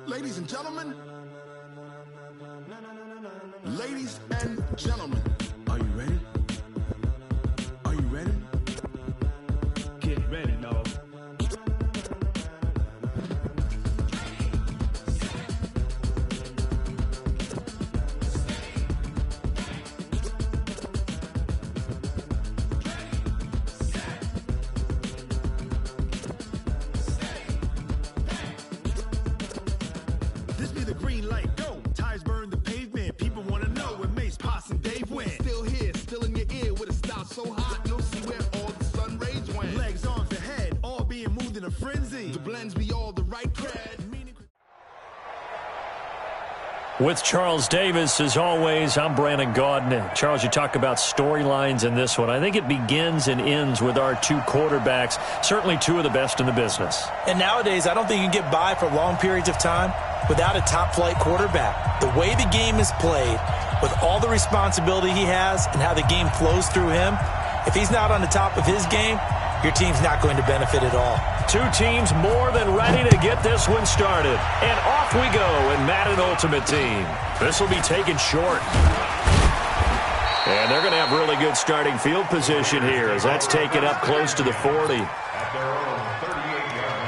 Ladies and gentlemen. Ladies and gentlemen. Are you ready? Are you ready? Get ready, dog. This be the green light, go. Tires burn the pavement. People wanna know when Mace, Poss, and Dave went. Still here, still in your ear with a style so hot, you'll see where all the sun rays went. Legs on the head, all being moved in a frenzy. The blends be all the right cred. With Charles Davis, as always, I'm Brandon Gaudin. Charles, you talk about storylines in this one. I think it begins and ends with our two quarterbacks, certainly two of the best in the business. And nowadays, I don't think you can get by for long periods of time without a top-flight quarterback. The way the game is played, with all the responsibility he has and how the game flows through him, if he's not on the top of his game, your team's not going to benefit at all. Two teams more than ready to get this one started. And off we go in Madden Ultimate Team. This will be taken short. And they're going to have really good starting field position here as that's taken up close to the 40. At their own 38-yard line.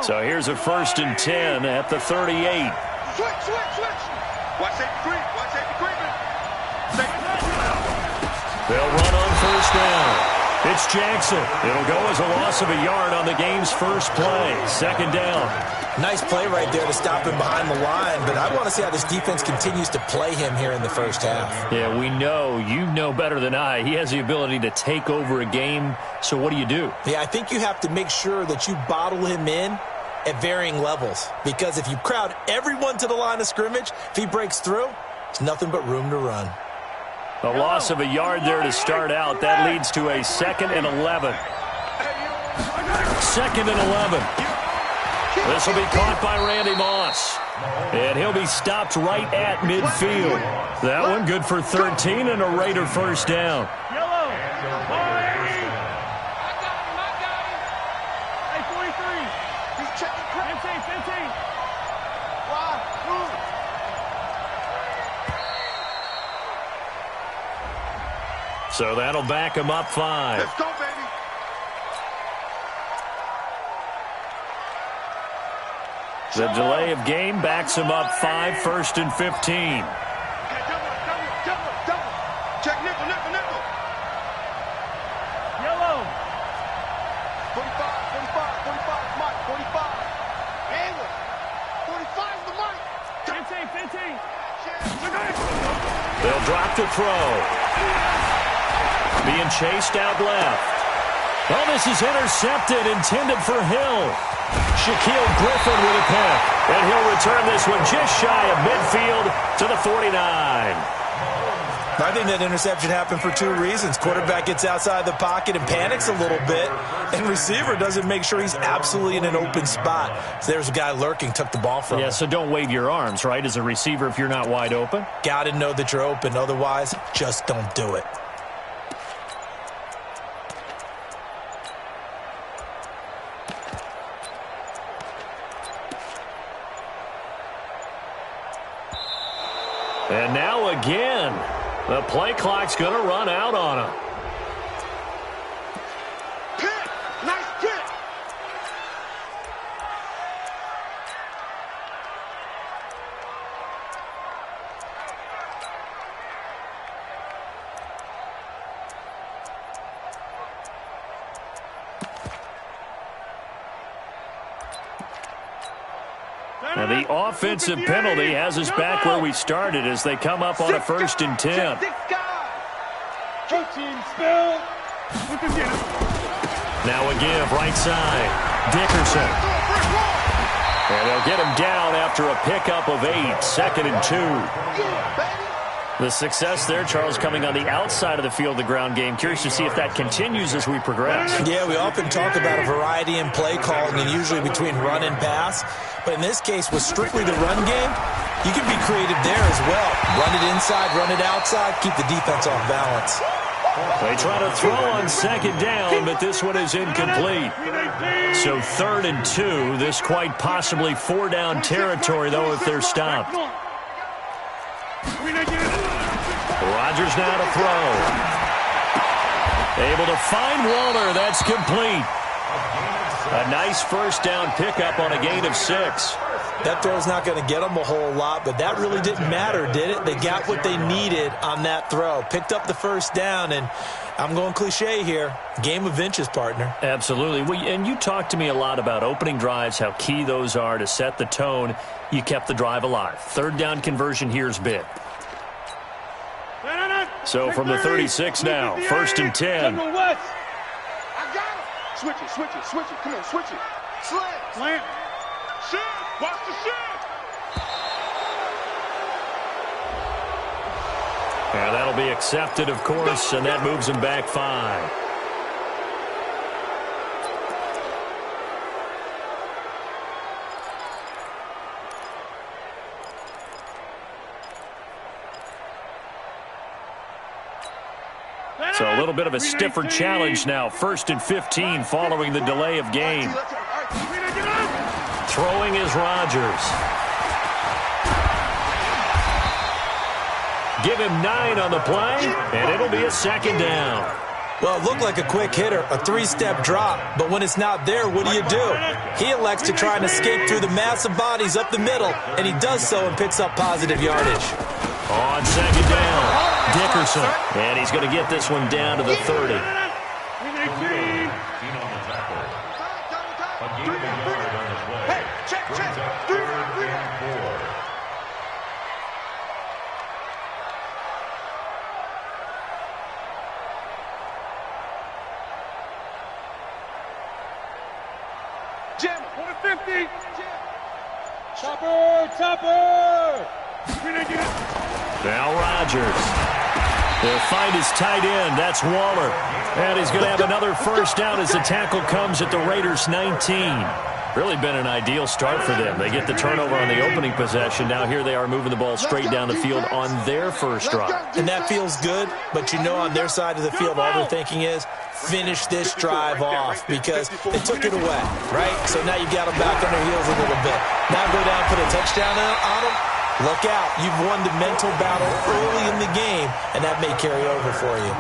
So here's a 1st and 10 at the 38. Switch. Watch safety creep. Watch safety creeping. They'll run on 1st down. It's Jackson. It'll go as a loss of a yard on the game's first play. 2nd down. Nice play right there to stop him behind the line, but I want to see how this defense continues to play him here in the first half. Yeah, we know. You know better than I. He has the ability to take over a game. So what do you do? Yeah, I think you have to make sure that you bottle him in at varying levels, because if you crowd everyone to the line of scrimmage, if he breaks through, it's nothing but room to run. A loss of a yard there to start out. That leads to a 2nd and 11. 2nd and 11. This will be caught by Randy Moss. And he'll be stopped right at midfield. That one good for 13 and a Raider 1st down. So that'll back him up 5. Let's go, baby. The delay of game backs him up 5, 1st and 15. Okay, double. Check nickel. Yellow. 45, Mike, 45. Angle. 45 is the Mike. 15. They'll drop the throw. Being chased out left. Oh, this is intercepted, intended for Hill. Shaquille Griffin with a pick. And he'll return this one just shy of midfield to the 49. I think that interception happened for 2 reasons. Quarterback gets outside the pocket and panics a little bit, and receiver doesn't make sure he's absolutely in an open spot. So there's a guy lurking, took the ball from him. Yeah, so don't wave your arms, right, as a receiver if you're not wide open. Got to know that you're open. Otherwise, just don't do it. And now again, the play clock's going to run out on him. Pick. Nice pick. And the offensive penalty has us back where we started as they come up on a 1st and 10. Now a give, right side. Dickerson. And they'll get him down after a pickup of 8, 2nd and 2. The success there, Charles, coming on the outside of the field, the ground game. Curious to see if that continues as we progress. Yeah, we often talk about a variety in play calling and usually between run and pass. But in this case, with strictly the run game, you can be creative there as well. Run it inside, run it outside, keep the defense off balance. They try to throw on 2nd down, but this one is incomplete. So 3rd and 2. This quite possibly 4-down territory, though, if they're stopped. Rodgers now to throw. Able to find Waller. That's complete. A nice first down pickup on a gain of 6. That throw's not going to get them a whole lot, but that really didn't matter, did it? They got what they needed on that throw. Picked up the first down, and I'm going cliche here. Game of inches, partner. Absolutely. And you talked to me a lot about opening drives, how key those are to set the tone. You kept the drive alive. 3rd down conversion here is big. So from the 36 now, 1st and 10. I got him. Switch it, switch it, switch it. Come on, switch it. Slant. Shift. Watch the shift. Yeah, that'll be accepted, of course, and that moves him back 5. So a little bit of a stiffer challenge now. 1st and 15 following the delay of game. Throwing is Rodgers. Give him 9 on the play, and it'll be a 2nd down. Well, it looked like a quick hitter, a 3-step drop, but when it's not there, what do? He elects to try and escape through the massive bodies up the middle, and he does so and picks up positive yardage. On 2nd down, Dickerson. And he's going to get this one down to the 30. Hey, check. 3 and 4. Jam, 150. Chopper. Now Rodgers. They'll find his tight end. That's Waller. And he's going to have another first down as the tackle comes at the Raiders' 19. Really been an ideal start for them. They get the turnover on the opening possession. Now here they are moving the ball straight down the field on their first drive. And that feels good, but you know on their side of the field all they're thinking is finish this drive off because they took it away, right? So now you got them back on their heels a little bit. Now go down, put a touchdown on them. Look out. You've won the mental battle early in the game, and that may carry over for you.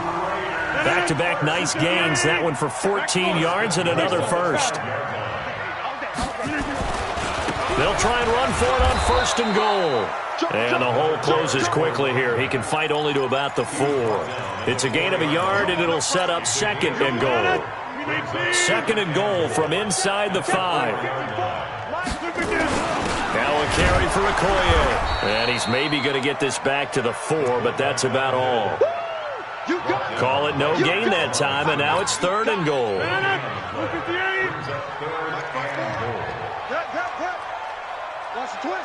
Back-to-back nice gains. That one for 14 yards and another first. They'll try and run for it on 1st and goal. And the hole closes quickly here. He can fight only to about the 4. It's a gain of a yard, and it'll set up 2nd and goal. 2nd and goal from inside the 5. Now a carry for Okoye. And he's maybe going to get this back to the 4, but that's about all. Call it no gain that time, and now it's 3rd and goal.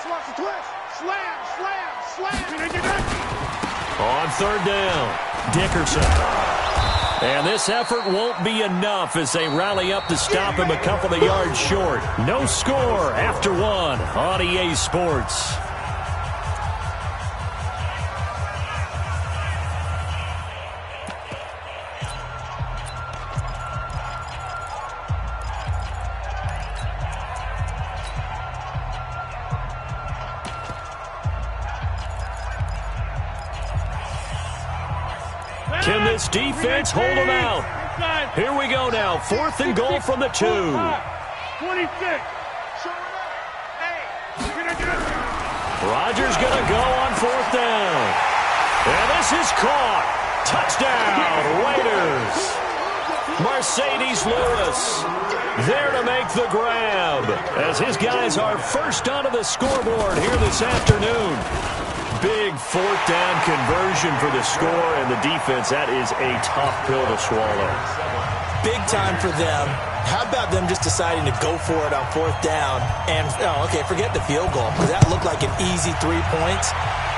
Watch the twist. Slam. On 3rd down, Dickerson. And this effort won't be enough as they rally up to stop him a couple of yards short. No score after 1 on EA Sports. Can this defense hold them out? Here we go now. 4th and goal from the 2. 26. Rodgers going to go on 4th down. And this is caught. Touchdown, Raiders. Mercedes Lewis there to make the grab as his guys are first onto the scoreboard here this afternoon. Big 4th down conversion for the score, and the defense, that is a tough pill to swallow. big time for them. How about them just deciding to go for it on 4th down? And, forget the field goal, because that looked like an easy 3 points.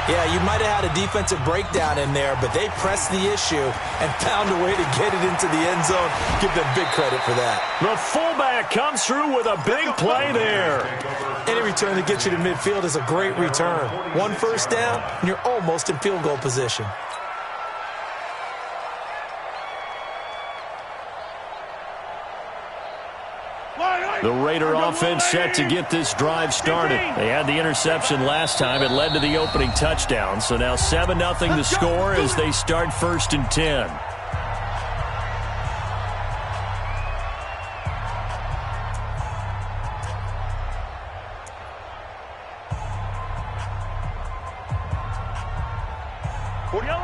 Yeah, you might have had a defensive breakdown in there, but they pressed the issue and found a way to get it into the end zone. Give them big credit for that. The fullback comes through with a big play there. Any return that gets you to midfield is a great return. 1 first down, and you're almost in field goal position. The Raider offense set to get this drive started. They had the interception last time. It led to the opening touchdown. So now 7-0 the score as they start 1st and 10.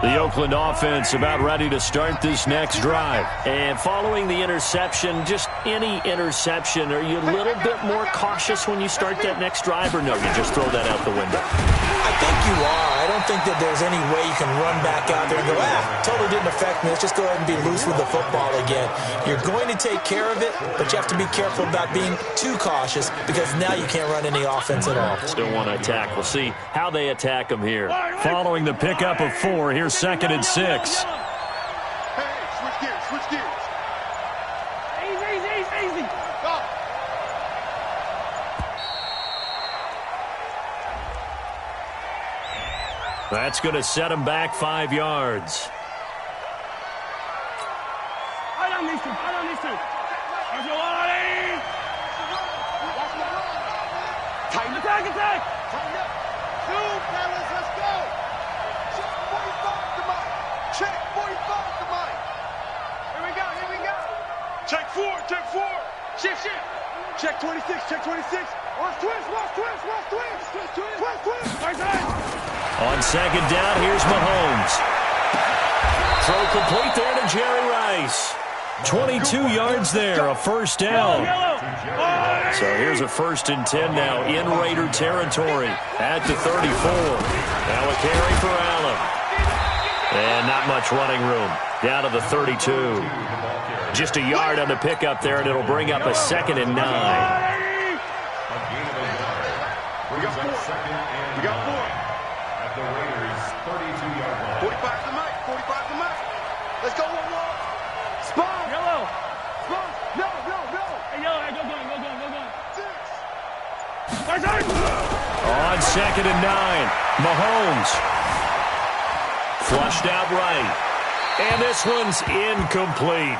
The Oakland offense about ready to start this next drive. And following the interception, just any interception, are you a little bit more cautious when you start that next drive, or no, you just throw that out the window? I think you are. I don't think that there's any way you can run back out there and go, totally didn't affect me. Let's just go ahead and be loose with the football again. You're going to take care of it, but you have to be careful about being too cautious because now you can't run any offense at all. Still want to attack. We'll see how they attack them here. Following the pickup of 4, here's 2nd and 6. Hey, switch gears, switch gears. Easy. Go. That's going to set them back 5 yards. I don't need to. Attack. Tighten up. 2, fellas, let's go. Check 45 to Mike. Check 45 to Mike. Here we go. Check 4. Shift. Check 26. Watch twist. Right side. On 2nd down, here's Mahomes. Throw complete there to Jerry Rice. 22 yards there, a 1st down. So here's a 1st and 10 now in Raider territory at the 34. Now a carry for Allen. And not much running room. Down to the 32. Just a yard on the pickup there, and it'll bring up a 2nd and 9. We got 4. At the Raiders' 32-yard line. 45 to Mike. Let's go, 1-1. Spot. Yellow. Spot. No. Hey, yellow. Go going. 6. Right side. On 2nd and 9, Mahomes. Flushed out right. And this one's incomplete.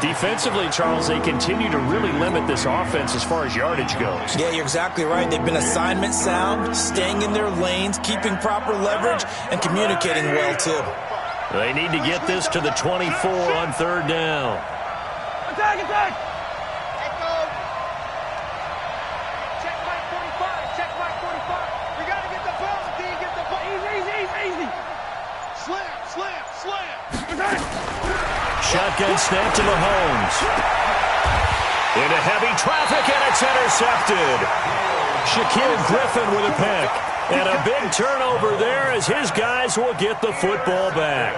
Defensively, Charles, they continue to really limit this offense as far as yardage goes. Yeah, you're exactly right. They've been assignment sound, staying in their lanes, keeping proper leverage, and communicating well, too. They need to get this to the 24 on 3rd down. Attack. Let go. Check Mike 45. We got to get the ball. Can you get the ball? Easy. Slam. Attack. Shotgun snap to Mahomes. Into heavy traffic, and it's intercepted. Shaquille Griffin with a pick. And a big turnover there as his guys will get the football back.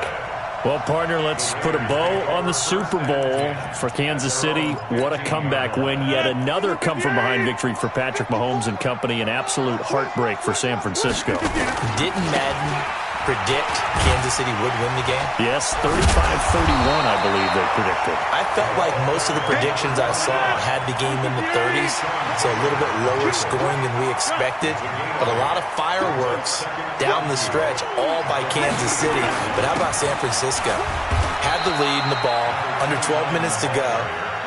Well, partner, let's put a bow on the Super Bowl for Kansas City. What a comeback win. Yet another come-from-behind victory for Patrick Mahomes and company. An absolute heartbreak for San Francisco. Didn't Madden predict Kansas City would win the game? Yes, 35-31, I believe they predicted. I felt like most of the predictions I saw had the game in the 30s, so a little bit lower scoring than we expected. But a lot of fireworks down the stretch, all by Kansas City. But how about San Francisco? Had the lead in the ball, under 12 minutes to go,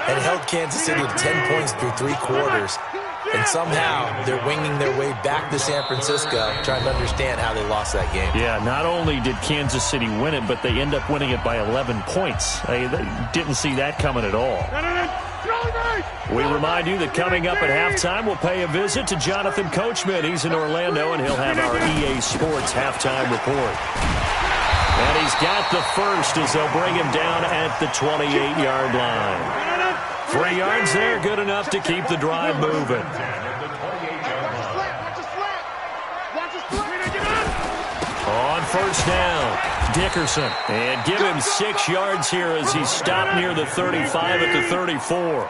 and held Kansas City to 10 points through 3 quarters. And somehow they're winging their way back to San Francisco, trying to understand how they lost that game. Yeah, not only did Kansas City win it, but they end up winning it by 11 points. They didn't see that coming at all. We remind you that coming up at halftime, we'll pay a visit to Jonathan Coachman. He's in Orlando, and he'll have our EA Sports halftime report. And he's got the first as they'll bring him down at the 28-yard line. 3 yards there, good enough to keep the drive moving. On first down, Dickerson. And give him 6 yards here as he stopped near the 35 at the 34. Over.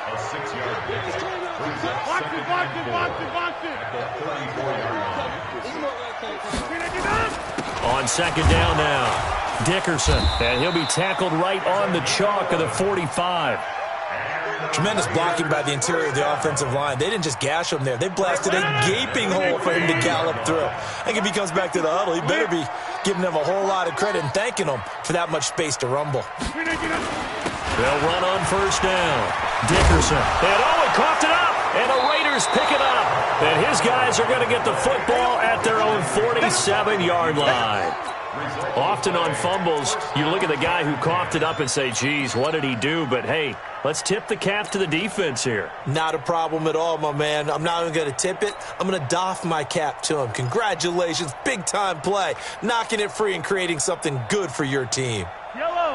A 6-yard gain. Box it. At the 34-yard line. On second down now, Dickerson. And he'll be tackled right on the chalk of the 45. Tremendous blocking by the interior of the offensive line. They didn't just gash him there. They blasted a gaping hole for him to gallop through. I think if he comes back to the huddle, he better be giving them a whole lot of credit and thanking them for that much space to rumble. They'll run on first down. Dickerson. And he coughed it up. And the Raiders pick it up. And his guys are going to get the football at their own 47-yard line. Often on fumbles, you look at the guy who coughed it up and say, geez, what did he do? But, hey, let's tip the cap to the defense here. Not a problem at all, my man. I'm not even going to tip it. I'm going to doff my cap to him. Congratulations. Big-time play. Knocking it free and creating something good for your team.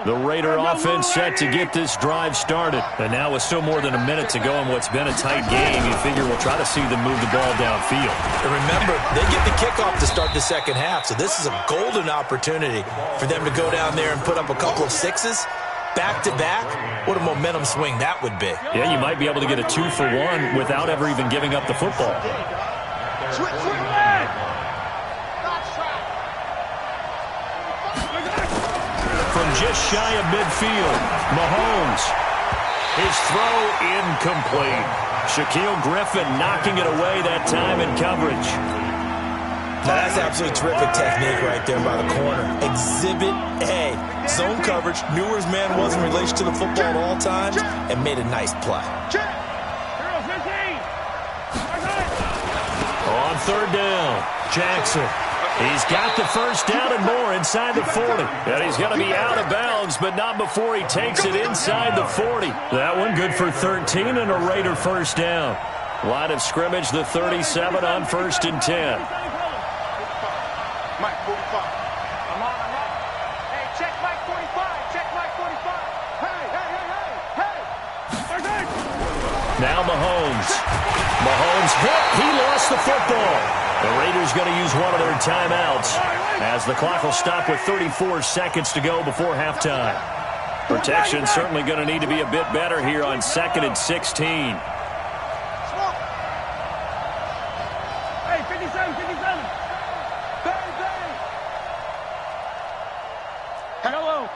The Raider offense set to get this drive started. And now with still more than a minute to go in what's been a tight game, you figure we'll try to see them move the ball downfield. And remember, they get the kickoff to start the second half, so this is a golden opportunity for them to go down there and put up a couple of sixes. Back-to-back, what a momentum swing that would be. Yeah, you might be able to get a 2-for-1 without ever even giving up the football. From just shy of midfield, Mahomes. His throw incomplete. Shaquille Griffin knocking it away that time in coverage. Now that's absolutely terrific technique right there by the corner. Exhibit A. Zone coverage, knew where his man was in relation to the football at all times, and made a nice play. On third down, Jackson. He's got the first down and more inside the 40. And he's going to be out of bounds, but not before he takes it inside the 40. That one good for 13 and a Raider first down. Line of scrimmage, the 37 on 1st and 10. Mike 45. I'm on. Hey, check Mike 45. Check Mike 45. Hey. Now Mahomes. Mahomes hit. He lost the football. The Raiders going to use one of their timeouts as the clock will stop with 34 seconds to go before halftime. Protection certainly going to need to be a bit better here on 2nd and 16. Hey, 57. Yellow.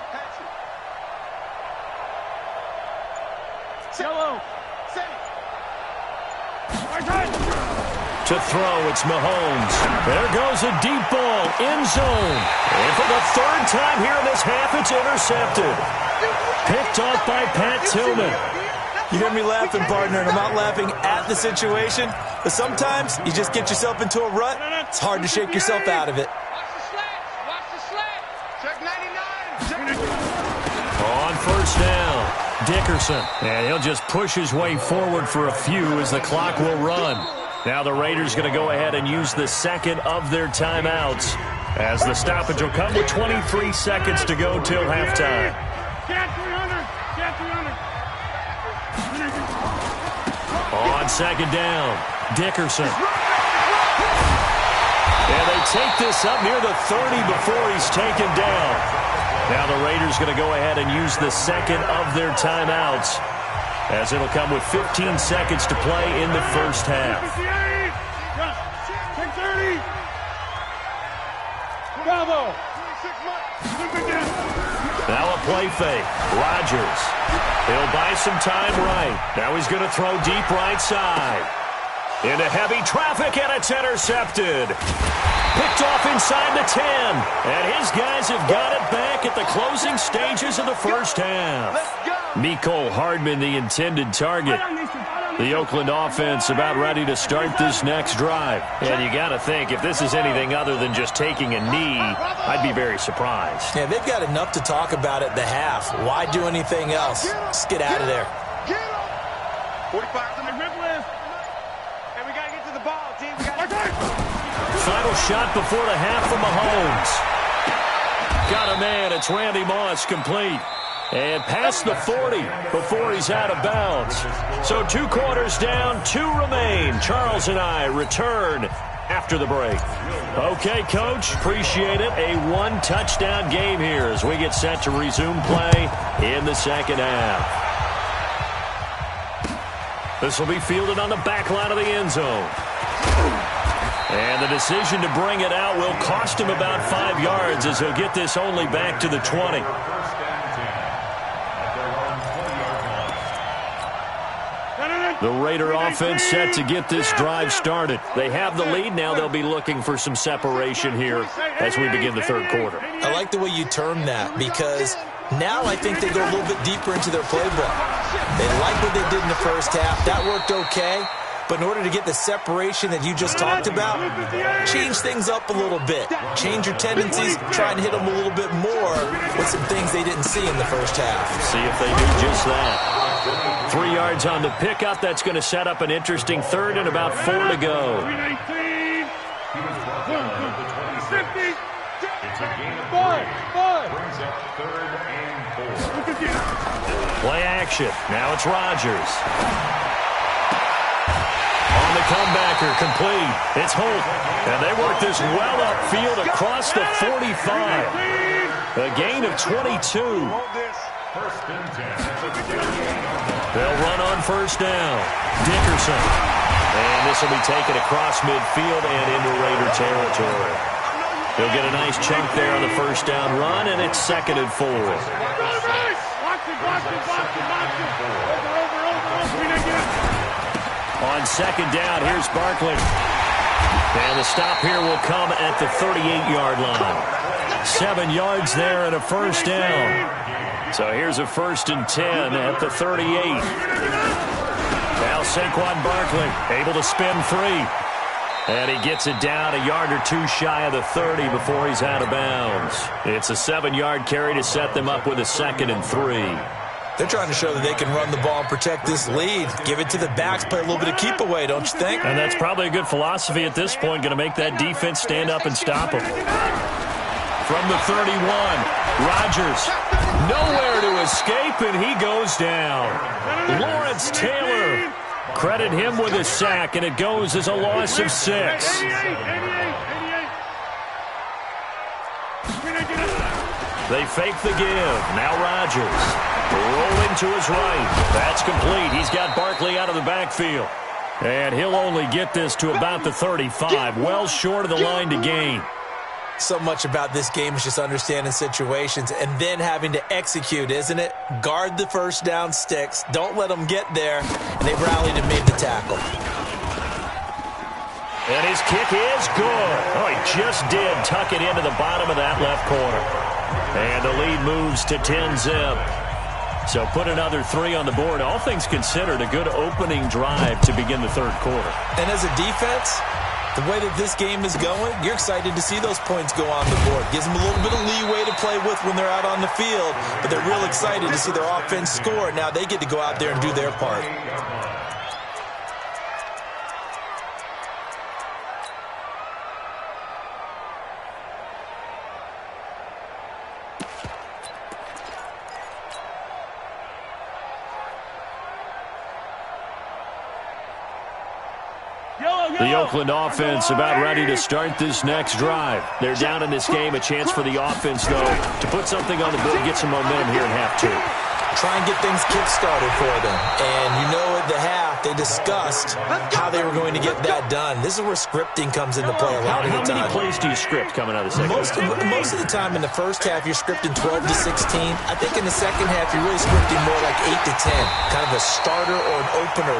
To throw, it's Mahomes. There goes a deep ball, end zone. And for the 3rd time here in this half, it's intercepted. Picked off by Pat Tillman. You hear me laughing, partner, and I'm not laughing at the situation, but sometimes you just get yourself into a rut. It's hard to shake yourself out of it. Watch the slant. Check 99. On first down, Dickerson. And he'll just push his way forward for a few as the clock will run. Now the Raiders going to go ahead and use the second of their timeouts as the stoppage will come with 23 seconds to go till halftime. On second down, Dickerson. And they take this up near the 30 before he's taken down. Now the Raiders going to go ahead and use the second of their timeouts as it'll come with 15 seconds to play in the first half. Bravo. Now a play fake. Rodgers. He'll buy some time right. Now he's going to throw deep right side. Into heavy traffic, and it's intercepted. Picked off inside the 10. And his guys have got it back at the closing stages of the first half. Mecole Hardman, the intended target. The Oakland offense about ready to start this next drive. And you got to think, if this is anything other than just taking a knee, I'd be very surprised. Yeah, they've got enough to talk about at the half. Why do anything else? Just get out of there. 45 to the grip list. And we got to get to the ball, team. Final shot before the half from Mahomes. Got a man. It's Randy Moss, complete. And past the 40 before he's out of bounds. So 2 quarters down, 2 remain. Charles and I return after the break. Okay, Coach, appreciate it. A one-touchdown game here as we get set to resume play in the second half. This will be fielded on the back line of the end zone. And the decision to bring it out will cost him about 5 yards as he'll get this only back to the 20. The Raider offense set to get this drive started. They have the lead. Now they'll be looking for some separation here as we begin the third quarter. I like the way you term that because now I think they go a little bit deeper into their playbook. They like what they did in the first half. That worked okay. But in order to get the separation that you just talked about, change things up a little bit. Change your tendencies, try and hit them a little bit more with some things they didn't see in the first half. See if they do just that. 3 yards on the pickup. That's going to set up an interesting third and about 4 to go. Play action. Now it's Rodgers. On the comebacker, complete. It's Holt. And they work this well upfield across the 45. A gain of 22. They'll run on first down. Dickerson. And this will be taken across midfield and into Raider territory. They'll get a nice chunk there on the first down run, and it's 2nd and 4. On second down, here's Barkley. And the stop here will come at the 38-yard line. 7 yards there and a first down. So here's a 1st and 10 at the 38. Now Saquon Barkley able to spin free. And he gets it down a yard or two shy of the 30 before he's out of bounds. It's a 7-yard carry to set them up with a 2nd and 3. They're trying to show that they can run the ball and protect this lead. Give it to the backs, play a little bit of keep away, don't you think? And that's probably a good philosophy at this point, going to make that defense stand up and stop them. From the 31, Rodgers, nowhere to escape, and he goes down. Lawrence Taylor, credit him with a sack, and it goes as a loss of 6. They fake the give. Now Rodgers rolling to his right. That's complete. He's got Barkley out of the backfield. And he'll only get this to about the 35. Well short of the line to gain. So much about this game is just understanding situations and then having to execute, isn't it? Guard the first down sticks. Don't let them get there. And they've rallied and made the tackle. And his kick is good. Oh, he just did tuck it into the bottom of that left corner. And the lead moves to 10-zip. So put another 3 on the board. All things considered, a good opening drive to begin the third quarter. And as a defense, the way that this game is going, you're excited to see those points go on the board. Gives them a little bit of leeway to play with when they're out on the field, but they're real excited to see their offense score. Now they get to go out there and do their part. The Oakland offense about ready to start this next drive. They're down in this game. A chance for the offense, though, to put something on the board, get some momentum here in half 2. Try and get things kick-started for them. And you know at the half, they discussed how they were going to get that done. This is where scripting comes into play a lot of the time. How many plays do you script coming out of the second half? Most of the time in the first half, you're scripting 12 to 16. I think in the second half, you're really scripting more like 8 to 10. Kind of a starter or an opener,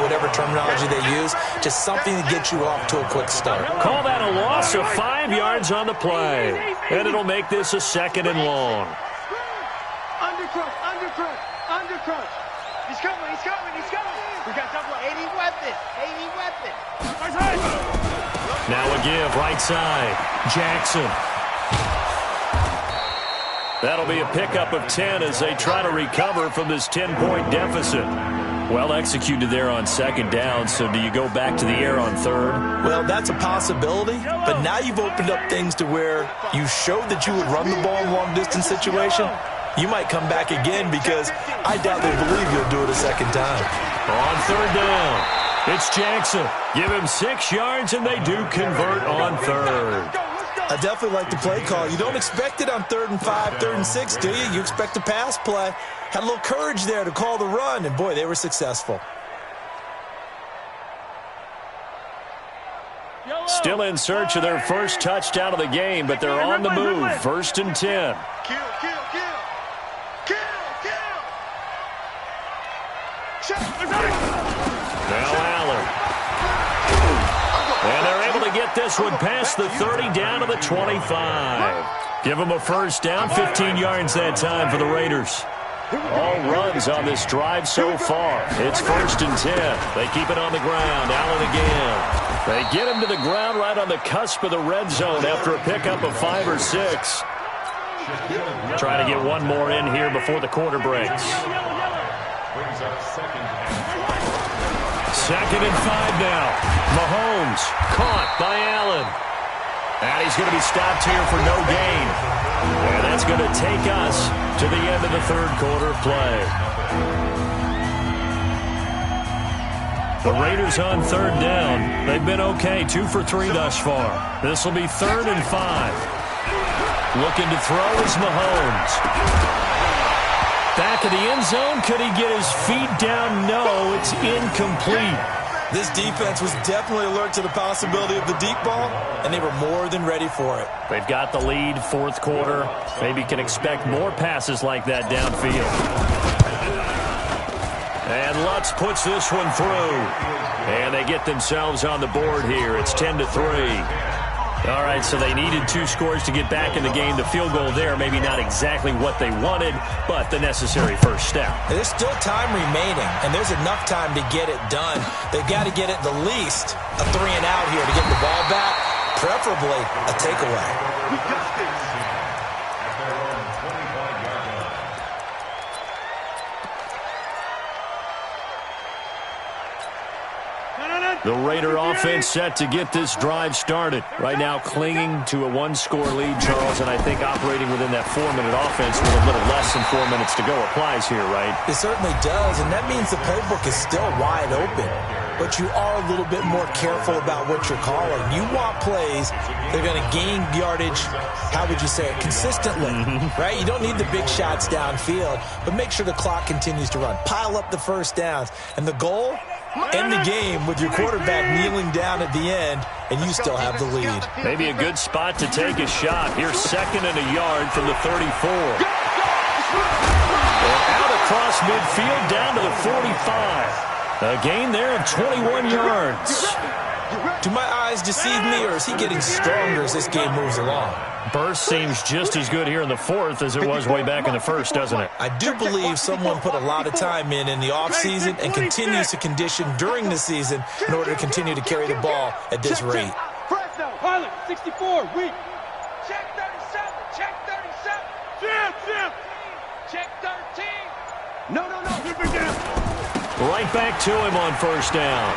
whatever terminology they use. Just something to get you off to a quick start. Call that a loss of 5 yards on the play. And it'll make this a 2nd and long. Undercrunch. He's coming. We got double 80 weapon. Now a give, right side. Jackson. That'll be a pickup of 10 as they try to recover from this 10-point deficit. Well executed there on second down, so do you go back to the air on third? Well, that's a possibility, but now you've opened up things to where you showed that you would run the ball in long-distance situation. You might come back again because I doubt they believe you'll do it a second time. On third down, It's Jackson. Give him 6 yards, and they do convert on third. I definitely like the play call. You don't expect it on 3rd and 5, 3rd and 6, do you? You expect a pass play. Had a little courage there to call the run, and, boy, they were successful. Still in search of their first touchdown of the game, but they're on the move. 1st and 10. Kill, kill, kill. Kill, kill. Now Allen. And they're able to get this one past the 30 down to the 25. Give them a first down, 15 yards that time for the Raiders. All runs on this drive so far. It's 1st and 10. They keep it on the ground. Allen again. They get him to the ground right on the cusp of the red zone after a pickup of 5 or 6. Trying to get one more in here before the quarter breaks. 2nd and 5 now. Mahomes caught by Allen. And he's going to be stopped here for no gain. And that's going to take us to the end of the 3rd quarter play. The Raiders on 3rd down. They've been okay, 2 for 3 thus far. This will be 3rd and 5. Looking to throw is Mahomes. Back of the end zone. Could he get his feet down? No, it's incomplete. This defense was definitely alert to the possibility of the deep ball, and they were more than ready for it. They've got the lead, 4th quarter. Maybe can expect more passes like that downfield. And Lutz puts this one through. And they get themselves on the board here. It's 10-3. All right, so they needed 2 scores to get back in the game. The field goal there, maybe not exactly what they wanted, but the necessary first step. There's still time remaining, and there's enough time to get it done. They've got to get it the least a 3 and out here to get the ball back, preferably a takeaway. We got this. The Raider offense set to get this drive started. Right now clinging to a 1-score lead, Charles, and I think operating within that 4-minute offense with a little less than 4 minutes to go applies here, right? It certainly does, and that means the playbook is still wide open. But you are a little bit more careful about what you're calling. You want plays that are going to gain yardage, how would you say it, consistently, right? You don't need the big shots downfield, but make sure the clock continues to run. Pile up the first downs. And the goal? End the game with your quarterback kneeling down at the end, and you still have the lead. Maybe a good spot to take a shot. Here's 2nd and a yard from the 34. And out across midfield down to the 45. A gain there of 21 yards. Do my eyes deceive me, or is he getting stronger as this game moves along? Burst seems just as good here in the 4th as it was way back in the 1st, doesn't it? I do believe someone put a lot of time in the offseason and continues to condition during the season in order to continue to carry the ball at this rate. Pilot, 64, weak. Check 37, check 37. Jim. Check 13. No. Right back to him on 1st down.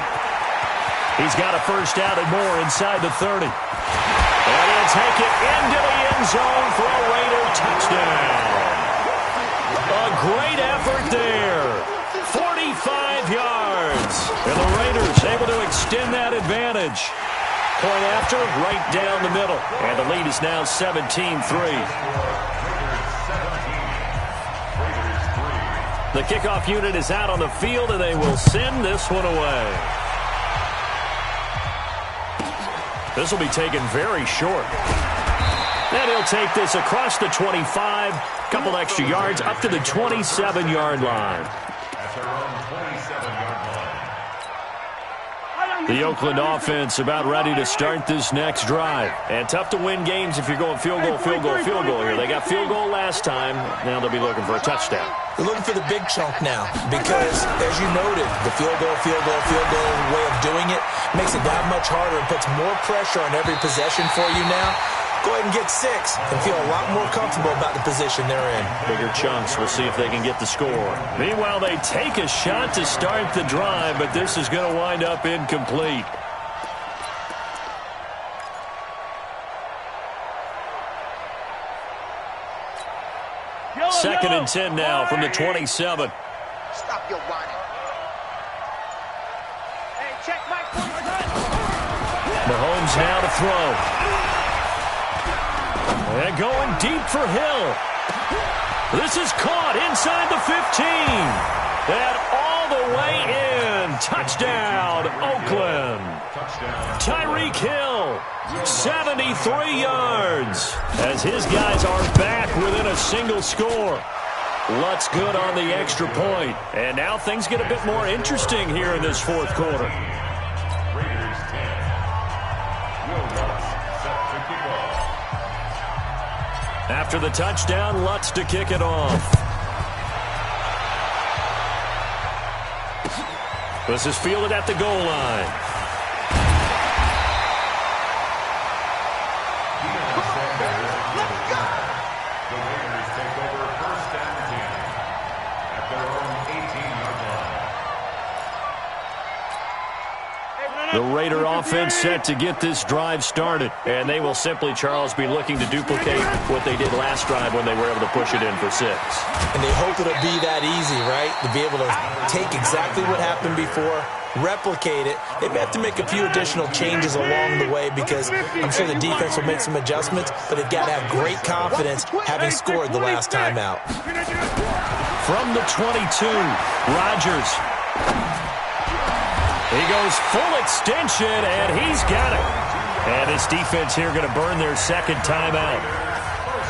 He's got a first down and more inside the 30. And he'll take it into the end zone for a Raider touchdown. A great effort there. 45 yards. And the Raiders able to extend that advantage. Point after, right down the middle. And the lead is now 17-3. The kickoff unit is out on the field, and they will send this one away. This will be taken very short. And he'll take this across the 25, couple extra yards, up to the 27-yard line. The Oakland offense about ready to start this next drive. And tough to win games if you're going field goal here. They got field goal last time. Now they'll be looking for a touchdown. They're looking for the big chunk now because, as you noted, the field goal way of doing it makes it that much harder and puts more pressure on every possession for you now. Go ahead and get 6 and feel a lot more comfortable about the position they're in. Bigger chunks. We'll see if they can get the score. Meanwhile, they take a shot to start the drive, but this is going to wind up incomplete. Second and 10 now from the 27. Stop your whining. Hey, Mahomes now to throw. And going deep for Hill. This is caught inside the 15. And all the way in. Touchdown, Oakland. Tyreek Hill, 73 yards. As his guys are back within a single score. Lutz good on the extra point. And now things get a bit more interesting here in this fourth quarter. After the touchdown, Lutz to kick it off. This is fielded at the goal line. The Raider offense set to get this drive started. And they will simply, Charles, be looking to duplicate what they did last drive when they were able to push it in for 6. And they hope it'll be that easy, right? To be able to take exactly what happened before, replicate it. They may have to make a few additional changes along the way because I'm sure the defense will make some adjustments, but they've got to have great confidence having scored the last time out. From the 22, Rodgers. He goes full extension, and he's got it. And this defense here going to burn their second timeout.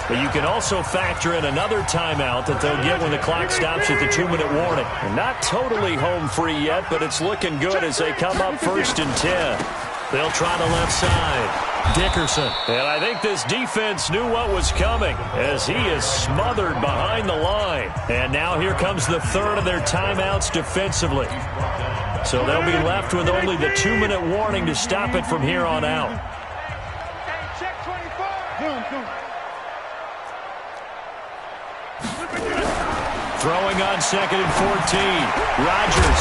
But you can also factor in another timeout that they'll get when the clock stops at the 2-minute warning. And not totally home free yet, but it's looking good as they come up 1st and 10. They'll try the left side. Dickerson. And I think this defense knew what was coming as he is smothered behind the line. And now here comes the third of their timeouts defensively. So they'll be left with only the 2-minute warning to stop it from here on out. Throwing on 2nd and 14. Rodgers.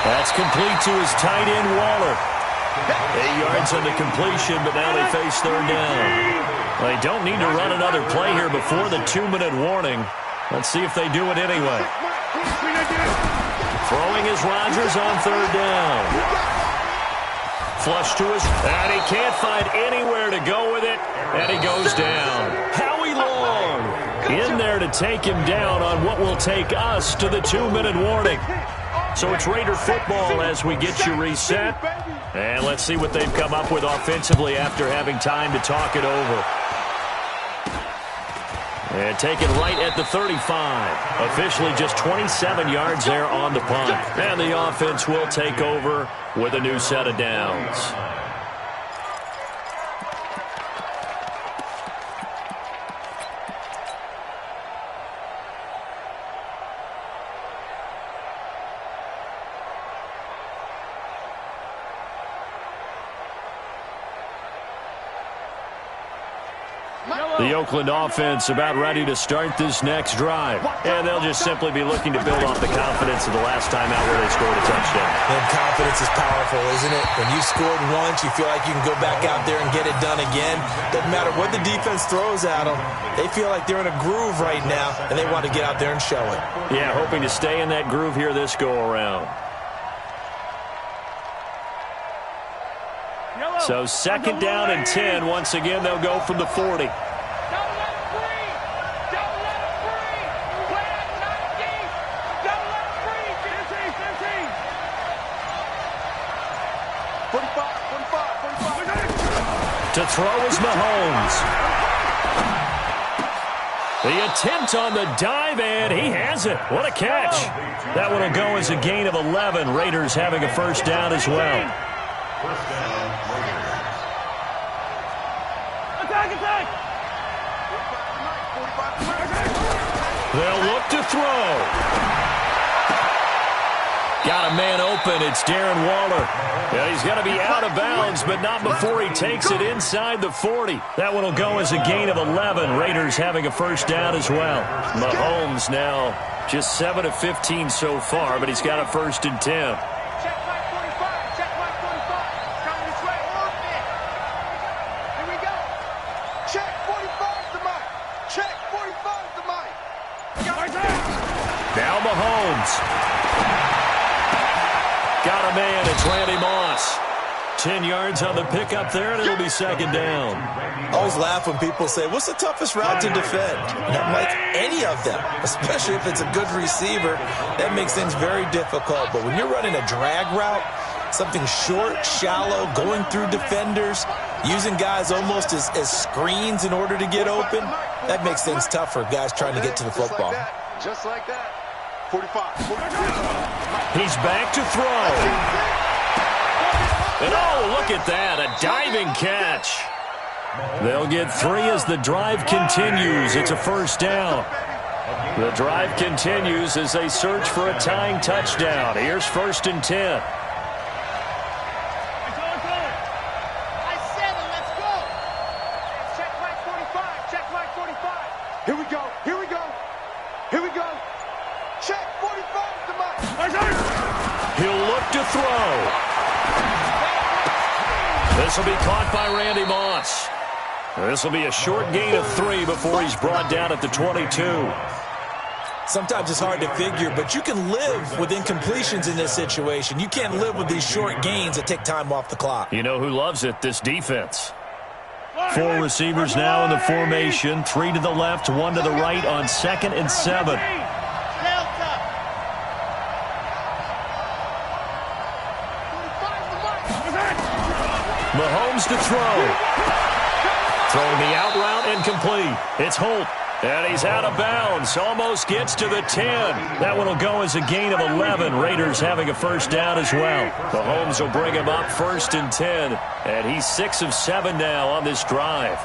That's complete to his tight end, Waller. 8 yards on the completion, but now they face 3rd down. They don't need to run another play here before the 2-minute warning. Let's see if they do it anyway. Throwing is Rodgers on 3rd down. Flush to his, and he can't find anywhere to go with it, and he goes down. Howie Long in there to take him down on what will take us to the 2-minute warning. So it's Raider football as we get you reset. And let's see what they've come up with offensively after having time to talk it over. And taken right at the 35. Officially just 27 yards there on the punt. And the offense will take over with a new set of downs. The Oakland offense about ready to start this next drive. And they'll just simply be looking to build off the confidence of the last time out where they scored a touchdown. And confidence is powerful, isn't it? When you scored once, you feel like you can go back out there and get it done again. Doesn't matter what the defense throws at them. They feel like they're in a groove right now, and they want to get out there and show it. Yeah, hoping to stay in that groove here this go-around. So 2nd down and 10. Once again, they'll go from the 40. To throw is Mahomes. The attempt on the dive, and he has it. What a catch. That one will go as a gain of 11. Raiders having a 1st down as well. They'll look to throw. Got a man open. It's Darren Waller. Yeah, he's going to be out of bounds, but not before he takes it inside the 40. That one will go as a gain of 11. Raiders having a 1st down as well. Mahomes now just 7 of 15 so far, but he's got a 1st and 10. Now Mahomes. Got a man. It's Randy Moss. 10 yards on the pickup there, and it'll be second down. I always laugh when people say, what's the toughest route to defend? And I'm like, any of them, especially if it's a good receiver. That makes things very difficult. But when you're running a drag route, something short, shallow, going through defenders, using guys almost as screens in order to get open, that makes things tough for guys trying to get to the football. Just like that. 45. He's back to throw. And oh, look at that, a diving catch. They'll get 3 as the drive continues. It's a first down. The drive continues as they search for a tying touchdown. Here's 1st and 10. Here we go. Here we go. Here we go. Check 45 to Mike. He'll look to throw. This will be caught by Randy Moss. This will be a short gain of 3 before he's brought down at the 22. Sometimes it's hard to figure, but you can live with incompletions in this situation. You can't live with these short gains that take time off the clock. You know who loves it? This defense. 4 receivers now in the formation. 3 to the left, 1 to the right on 2nd and 7. Mahomes to throw. Throwing the out route incomplete. It's Holt. And he's out of bounds. Almost gets to the 10. That one will go as a gain of 11. Raiders having a first down as well. Mahomes will bring him up 1st and 10. And he's 6 of 7 now on this drive.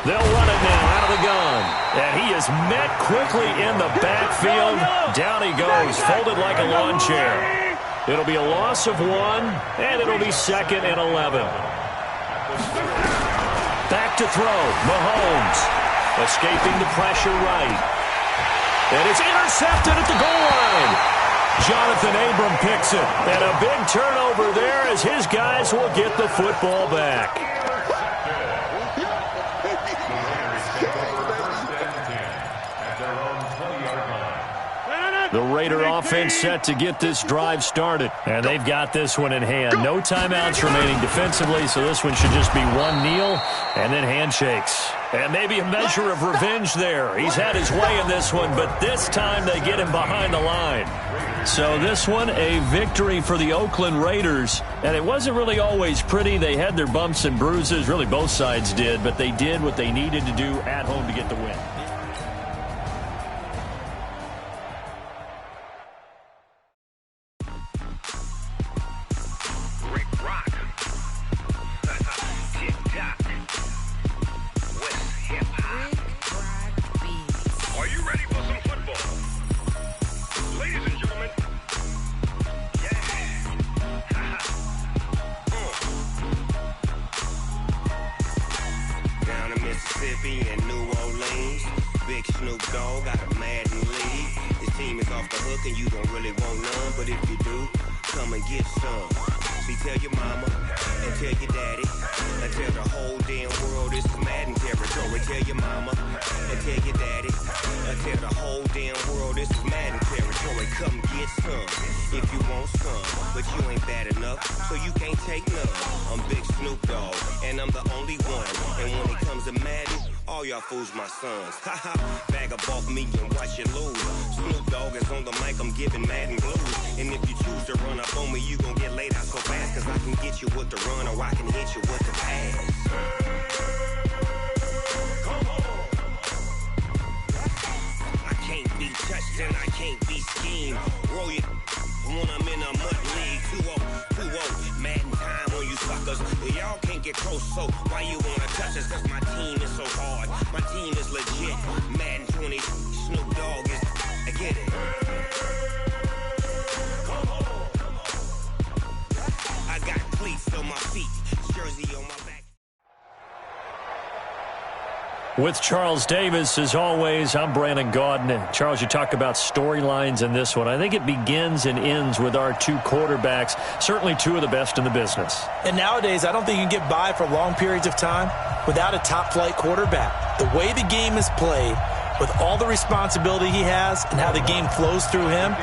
They'll run it now out of the gun. And he is met quickly in the backfield. Down he goes, folded like a lawn chair. It'll be a loss of 1, and it'll be 2nd and 11. Back to throw, Mahomes. Escaping the pressure right. And it's intercepted at the goal line. Jonathan Abram picks it. And a big turnover there as his guys will get the football back. The Raider offense set to get this drive started. And they've got this one in hand. No timeouts remaining defensively, so this one should just be one kneel and then handshakes. And maybe a measure of revenge there. He's had his way in this one, but this time they get him behind the line. So this one, a victory for the Oakland Raiders. And it wasn't really always pretty. They had their bumps and bruises. Really, both sides did. But they did what they needed to do at home to get the win. Bag up off me and watch you lose. Snoop Dogg is on the mic, I'm giving Madden blues. And if you choose to run up on me, you gon' get laid out so fast. Cause I can get you with the run or I can hit you with the pass. Come on. I can't be touched and I can't be schemed. Roll you when I'm in a MUT league. 2-0, Madden time on you suckers. Y'all can't get close, so why you wanna touch us? Cause my team is so hard. My team is legit. Madden20, Snoop Dogg is, I get it. I got cleats on my feet, jersey on my back. With Charles Davis, as always, I'm Brandon Gaudin. Charles, you talk about storylines in this one. I think it begins and ends with our 2 quarterbacks, certainly 2 of the best in the business. And nowadays, I don't think you can get by for long periods of time without a top-flight quarterback. The way the game is played, with all the responsibility he has and how the game flows through him,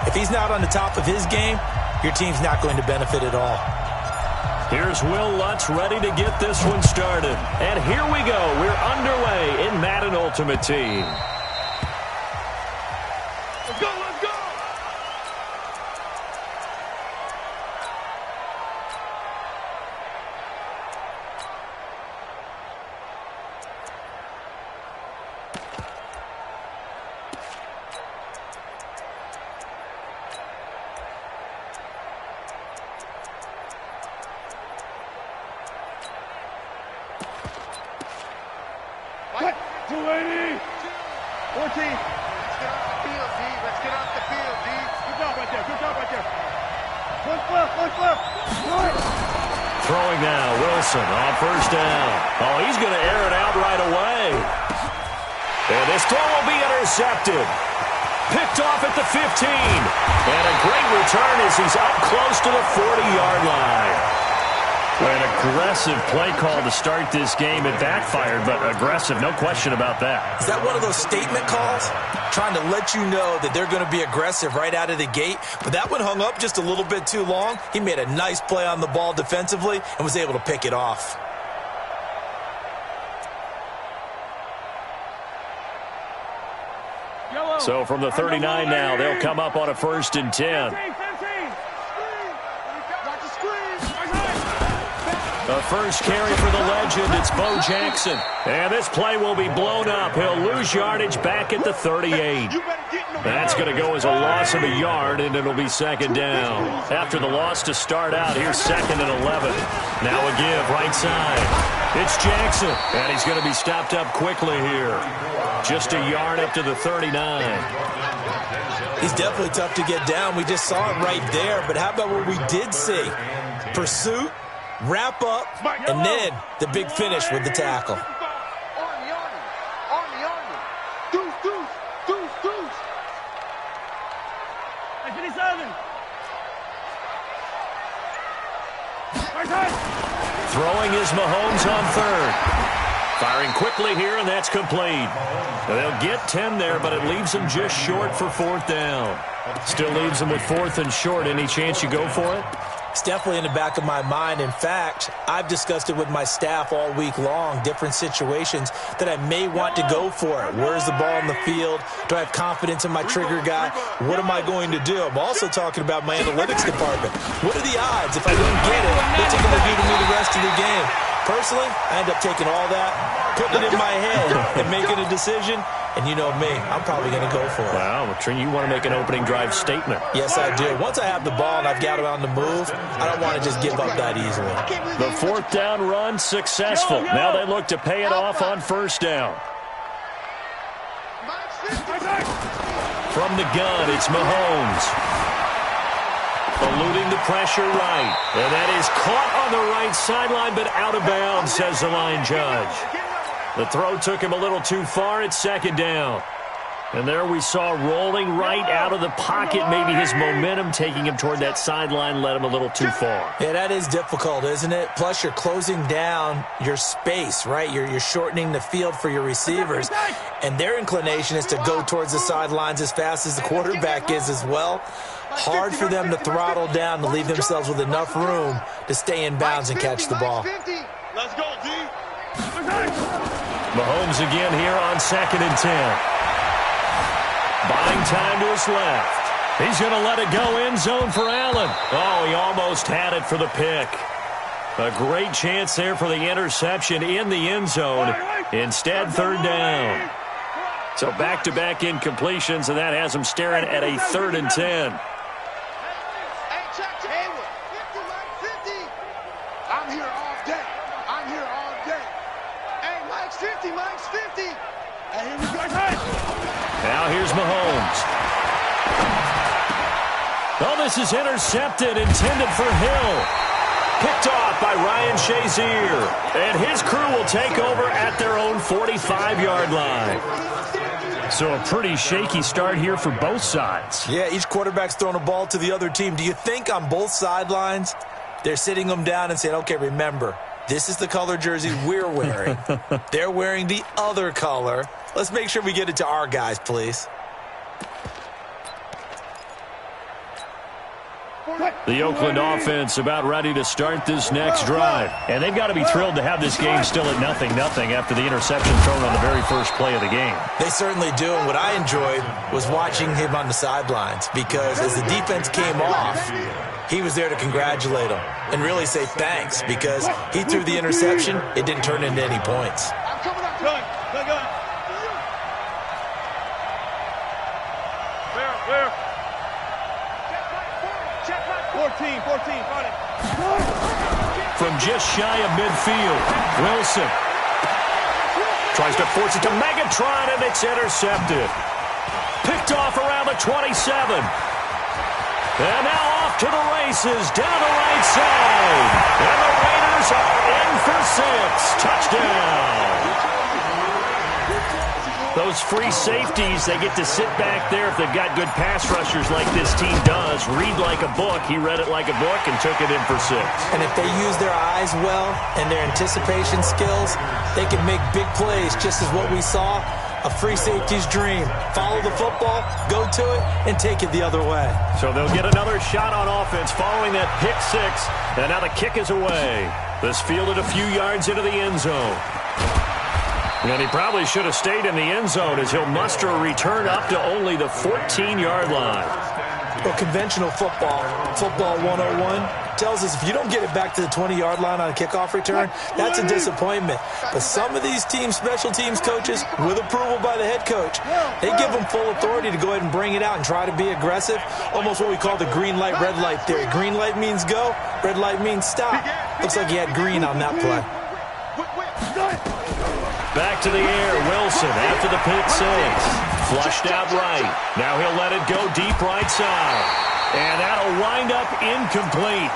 if he's not on the top of his game, your team's not going to benefit at all. Here's Will Lutz ready to get this one started. And here we go. We're underway in Madden Ultimate Team. Let's go, let's go! What? 280. 14. Let's get off the field, D. Let's get off the field, D. Good job right there. Good job right there. One left. One left. Good. Throwing now, Wilson on first down. Oh, he's going to air it out right away. And this throw will be intercepted. Picked off at the 15. And a great return as he's up close to the 40-yard line. An aggressive play call to start this game. It backfired, but aggressive, no question about that. Is that one of those statement calls? Trying to let you know that they're going to be aggressive right out of the gate, but that one hung up just a little bit too long. He made a nice play on the ball defensively and was able to pick it off. So from the 39 now, they'll come up on a 1st and 10. The first carry for the legend, it's Bo Jackson. And this play will be blown up. He'll lose yardage back at the 38. That's going to go as a loss of a yard, and it'll be 2nd down. After the loss to start out, here's 2nd and 11. Now a give, right side. It's Jackson, and he's going to be stopped up quickly here. Just a yard up to the 39. He's definitely tough to get down. We just saw it right there, but how about what we did see? Pursuit, wrap up, and then the big finish with the tackle. Army. Deuce. Hey, 57. Right side. Throwing is Mahomes on 3rd. Firing quickly here, and that's complete. They'll get 10 there, but it leaves them just short for 4th down. Still leaves them with 4th and short. Any chance you go for it? It's definitely in the back of my mind. In fact, I've discussed it with my staff all week long, different situations that I may want to go for it. Where's the ball in the field? Do I have confidence in my trigger guy? What am I going to do? I'm also talking about my analytics department. What are the odds? If I don't get it, what's it going to do to me the rest of the game? Personally, I end up taking all that, putting it in my head, and making a decision. And you know me, I'm probably going to go for it. Wow, you want to make an opening drive statement. Yes, I do. Once I have the ball and I've got it on the move, I don't want to just give up that easily. The 4th down run successful. Now they look to pay it off on 1st down. From the gun, it's Mahomes. Eluding the pressure right. And that is caught on the right sideline, but out of bounds, says the line judge. The throw took him a little too far. It's 2nd down. And there we saw rolling right out of the pocket. Maybe his momentum taking him toward that sideline led him a little too far. Yeah, that is difficult, isn't it? Plus, you're closing down your space, right? You're shortening the field for your receivers. And their inclination is to go towards the sidelines as fast as the quarterback is as well. Hard for them to throttle down to leave themselves with enough room to stay in bounds and catch the ball. Let's go, D. Mahomes again here on 2nd and 10. Buying time to his left. He's going to let it go end zone for Allen. Oh, he almost had it for the pick. A great chance there for the interception in the end zone. Instead, 3rd down. So back-to-back incompletions, and that has him staring at a 3rd and 10. Hey, check. 50. I'm here all day. Hey, Mike's 50. Hey, here we go. Now here's Mahomes. Oh, this is intercepted, intended for Hill. Picked off by Ryan Shazier. And his crew will take over at their own 45-yard line. So a pretty shaky start here for both sides. Yeah, each quarterback's throwing a ball to the other team. Do you think on both sidelines they're sitting them down and saying, okay, remember, This is the color jersey we're wearing. They're wearing the other color. Let's make sure we get it to our guys, please. The Oakland offense about ready to start this next drive. And they've got to be thrilled to have this game still at 0-0 after the interception thrown on the very first play of the game. They certainly do, and what I enjoyed was watching him on the sidelines, because as the defense came off, he was there to congratulate them and really say thanks, because he threw the interception. It didn't turn into any points. Clear. 14, run it. From just shy of midfield, Wilson tries to force it to Megatron, and it's intercepted. Picked off around the 27. And now off to the races, down the right side. And the Raiders are in for 6. Touchdown. Those free safeties, they get to sit back there if they've got good pass rushers like this team does. Read like a book. He read it like a book and took it in for 6. And if they use their eyes well and their anticipation skills, they can make big plays, just as what we saw. A free safety's dream. Follow the football, go to it, and take it the other way. So they'll get another shot on offense following that pick 6. And now the kick is away. This fielded a few yards into the end zone. And he probably should have stayed in the end zone, as he'll muster a return up to only the 14-yard line. Well, conventional football 101, tells us if you don't get it back to the 20-yard line on a kickoff return, that's a disappointment. But some of these teams, special teams coaches, with approval by the head coach, they give them full authority to go ahead and bring it out and try to be aggressive. Almost what we call the green light, red light theory. Green light means go, red light means stop. Looks like he had green on that play. Back to the air, Wilson after the pick 6. Flushed out right. Now he'll let it go deep right side. And that'll wind up incomplete.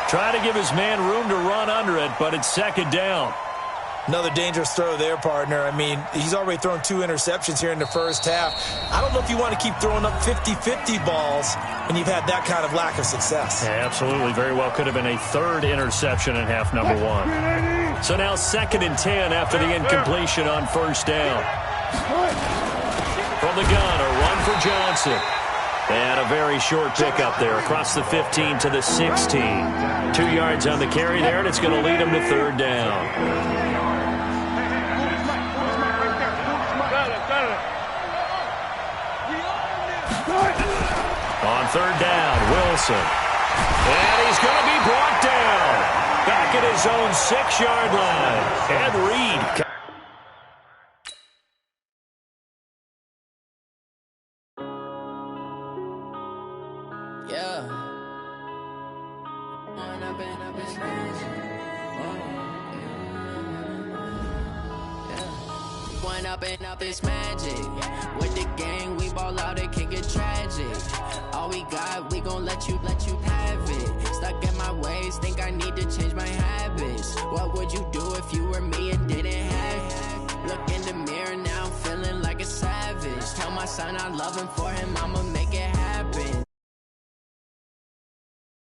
Trying to give his man room to run under it, but it's second down. Another dangerous throw there, partner. I mean, he's already thrown 2 interceptions here in the first half. I don't know if you want to keep throwing up 50-50 balls when you've had that kind of lack of success. Yeah, absolutely. Very well could have been a 3rd interception in half number 1. So now 2nd and 10 after the incompletion on first down. From the gun, a run for Johnson. And a very short pickup there across the 15 to the 16. 2 yards on the carry there, and it's going to lead him to 3rd down. On 3rd down, Wilson. And he's going to be brought down. Back at his own 6-yard line. And Reed. Up this magic with the gang, we ball out, it can get tragic. All we got, we gon' let you have it. Stuck in my ways, think I need to change my habits. What would you do if you were me and didn't have it? Look in the mirror now, I'm feeling like a savage. Tell my son I love him, for him I'ma make it happen.